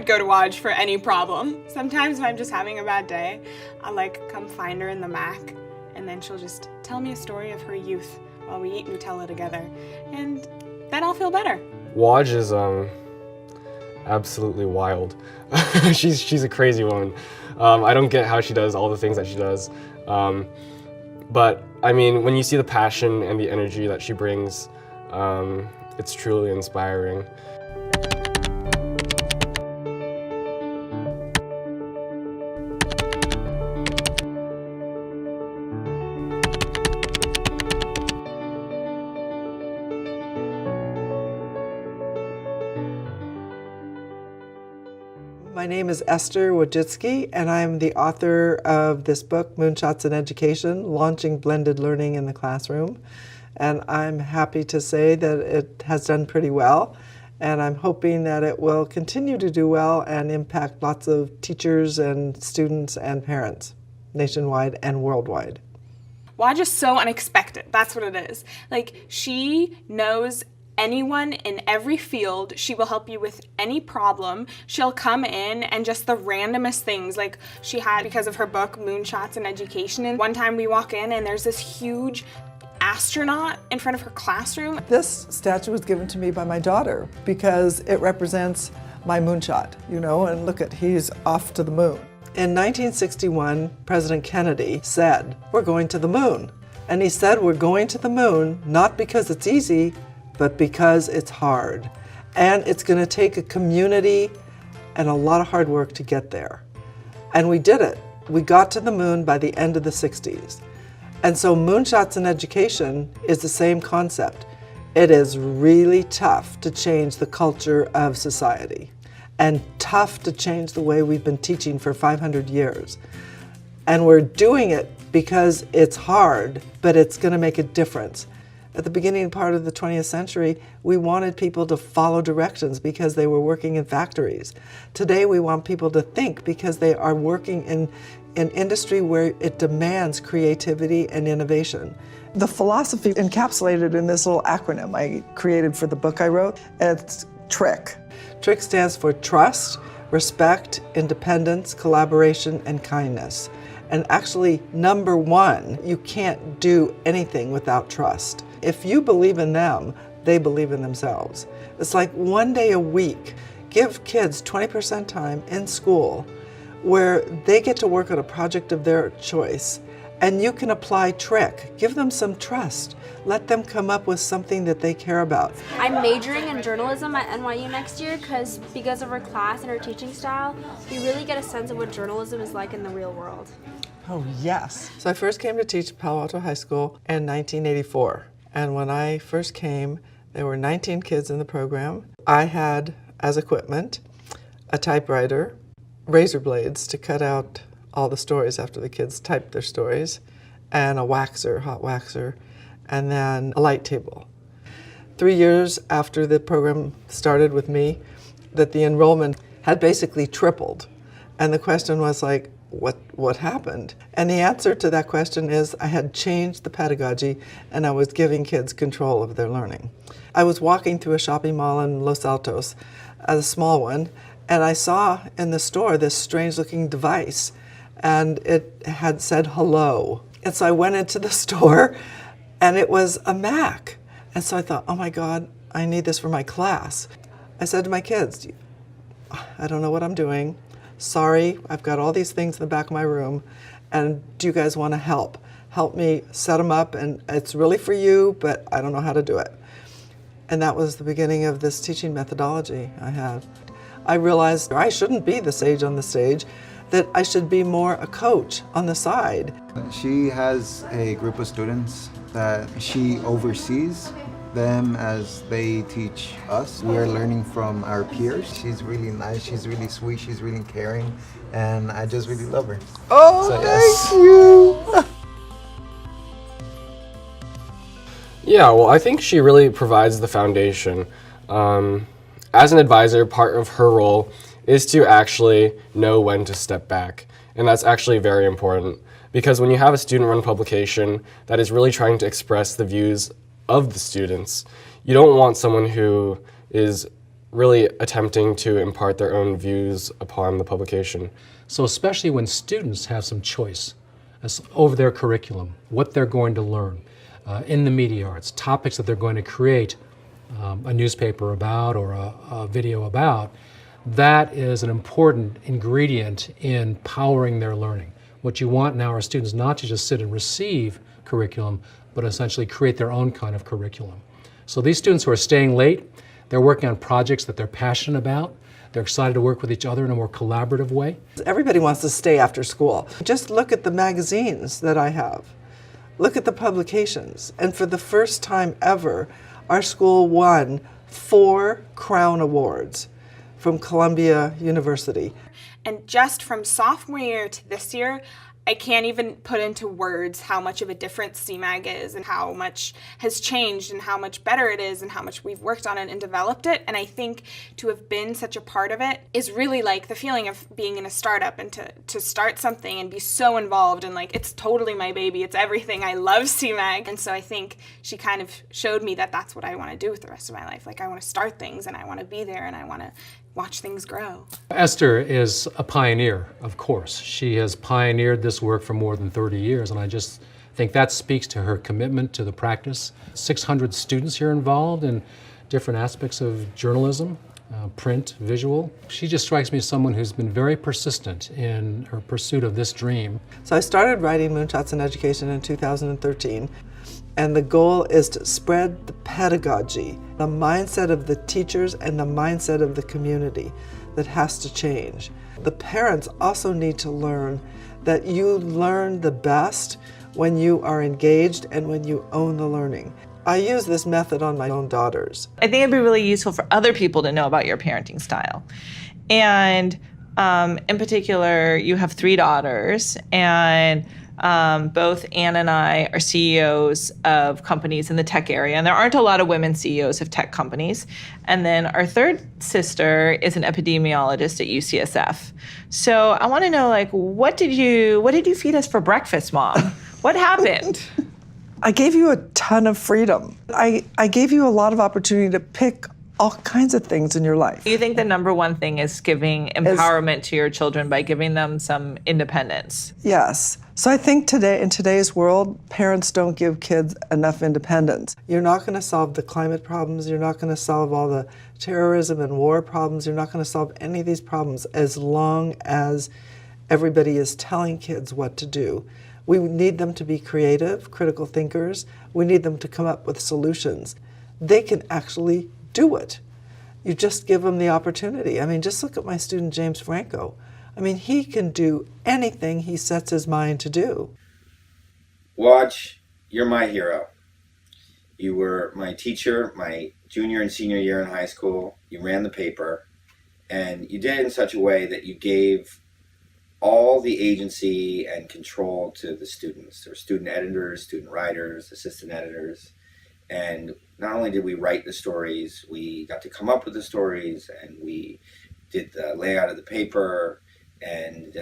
would go to Woj for any problem. Sometimes if I'm just having a bad day, I'll come find her in the Mac, and then she'll just tell me a story of her youth while we eat Nutella together, and then I'll feel better. Woj is absolutely wild. She's a crazy woman. I don't get how she does all the things that she does. But I mean, when you see the passion and the energy that she brings, it's truly inspiring. My name is Esther Wojcicki, and I'm the author of this book, Moonshots in Education, Launching Blended Learning in the Classroom. And I'm happy to say that it has done pretty well, and I'm hoping that it will continue to do well and impact lots of teachers and students and parents nationwide and worldwide. Woj is so unexpected. That's what it is. She knows anyone in every field. She will help you with any problem. She'll come in and just the randomest things, like she had because of her book, Moonshots in Education. And one time we walk in and there's this huge astronaut in front of her classroom. This statue was given to me by my daughter because it represents my moonshot, and look at, he's off to the moon. In 1961, President Kennedy said, "We're going to the moon." And he said, "We're going to the moon not because it's easy, but because it's hard. And it's going to take a community and a lot of hard work to get there." And we did it. We got to the moon by the end of the 60s. And so Moonshots in Education is the same concept. It is really tough to change the culture of society and tough to change the way we've been teaching for 500 years. And we're doing it because it's hard, but it's going to make a difference. At the beginning part of the 20th century, we wanted people to follow directions because they were working in factories. Today, we want people to think because they are working in an industry where it demands creativity and innovation. The philosophy encapsulated in this little acronym I created for the book I wrote, it's TRIC. TRIC stands for trust, respect, independence, collaboration, and kindness. And actually, number one, you can't do anything without trust. If you believe in them, they believe in themselves. It's like one day a week, give kids 20% time in school where they get to work on a project of their choice, and you can apply TRIC. Give them some trust. Let them come up with something that they care about. I'm majoring in journalism at NYU next year because of her class and her teaching style, we really get a sense of what journalism is like in the real world. Oh, yes. So I first came to teach at Palo Alto High School in 1984. And when I first came, there were 19 kids in the program. I had, as equipment, a typewriter, razor blades to cut out all the stories after the kids typed their stories, and a waxer, hot waxer, and then a light table. 3 years after the program started with me, that the enrollment had basically tripled. And the question was what happened? And the answer to that question is I had changed the pedagogy and I was giving kids control of their learning. I was walking through a shopping mall in Los Altos, a small one, and I saw in the store this strange looking device, and it had said hello. And so I went into the store and it was a Mac. And so I thought, oh my God, I need this for my class. I said to my kids, I don't know what I'm doing. Sorry, I've got all these things in the back of my room, and do you guys want to help? Help me set them up, and it's really for you, but I don't know how to do it. And that was the beginning of this teaching methodology I had. I realized I shouldn't be the sage on the stage, that I should be more a coach on the side. She has a group of students that she oversees them as they teach us. We're learning from our peers. She's really nice, she's really sweet, she's really caring, and I just really love her. Oh, so, thank you! Yeah, well, I think she really provides the foundation. As an advisor, part of her role is to actually know when to step back. And that's actually very important, because when you have a student-run publication that is really trying to express the views of the students, you don't want someone who is really attempting to impart their own views upon the publication. So especially when students have some choice over their curriculum, what they're going to learn in the media arts, topics that they're going to create a newspaper about or a video about, that is an important ingredient in powering their learning. What you want now are students not to just sit and receive curriculum, but essentially create their own kind of curriculum. So these students who are staying late, they're working on projects that they're passionate about. They're excited to work with each other in a more collaborative way. Everybody wants to stay after school. Just look at the magazines that I have. Look at the publications. And for the first time ever, our school won 4 Crown Awards from Columbia University. And just from sophomore year to this year, I can't even put into words how much of a difference CMAG is and how much has changed and how much better it is and how much we've worked on it and developed it. And I think to have been such a part of it is really like the feeling of being in a startup and to start something and be so involved and like, it's totally my baby. It's everything. I love CMAG. And so I think she kind of showed me that that's what I want to do with the rest of my life. Like I want to start things and I want to be there and I want to watch things grow. Esther is a pioneer, of course. She has pioneered this work for more than 30 years, and I just think that speaks to her commitment to the practice. 600 students here involved in different aspects of journalism, print, visual. She just strikes me as someone who's been very persistent in her pursuit of this dream. So I started writing Moonshots in Education in 2013. And the goal is to spread the pedagogy, the mindset of the teachers and the mindset of the community that has to change. The parents also need to learn that you learn the best when you are engaged and when you own the learning. I use this method on my own daughters. I think it'd be really useful for other people to know about your parenting style. And in particular, you have 3 daughters, and both Anne and I are CEOs of companies in the tech area, and there aren't a lot of women CEOs of tech companies. And then our third sister is an epidemiologist at UCSF. So I want to know, like, what did you feed us for breakfast, Mom? What happened? I gave you a ton of freedom. I gave you a lot of opportunity to pick all kinds of things in your life. Do you think the number one thing is giving empowerment to your children by giving them some independence? Yes. So I think in today's world, parents don't give kids enough independence. You're not going to solve the climate problems. You're not going to solve all the terrorism and war problems. You're not going to solve any of these problems as long as everybody is telling kids what to do. We need them to be creative, critical thinkers. We need them to come up with solutions. They can actually do it. You just give them the opportunity. I mean, just look at my student, James Franco. I mean, he can do anything he sets his mind to do. Woj, you're my hero. You were my teacher my junior and senior year in high school. You ran the paper, and you did it in such a way that you gave all the agency and control to the students. There were student editors, student writers, assistant editors, and not only did we write the stories, we got to come up with the stories, and we did the layout of the paper, and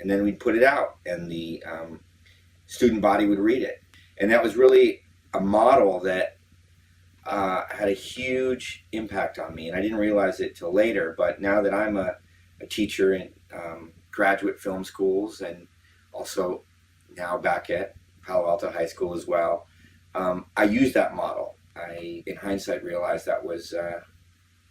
then we'd put it out, and the student body would read it. And that was really a model that had a huge impact on me, and I didn't realize it till later, but now that I'm a teacher in graduate film schools, and also now back at Palo Alto High School as well, I used that model. I, in hindsight, realized that was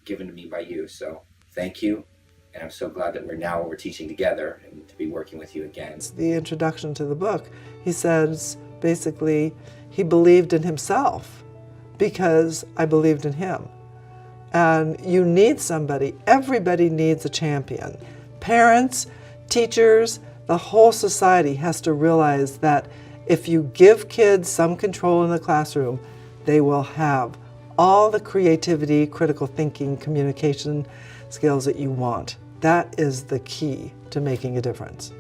given to me by you, so thank you. And I'm so glad that we're teaching together and to be working with you again. The introduction to the book, he says, basically, he believed in himself because I believed in him. And you need somebody. Everybody needs a champion. Parents, teachers, the whole society has to realize that if you give kids some control in the classroom, they will have all the creativity, critical thinking, communication skills that you want. That is the key to making a difference.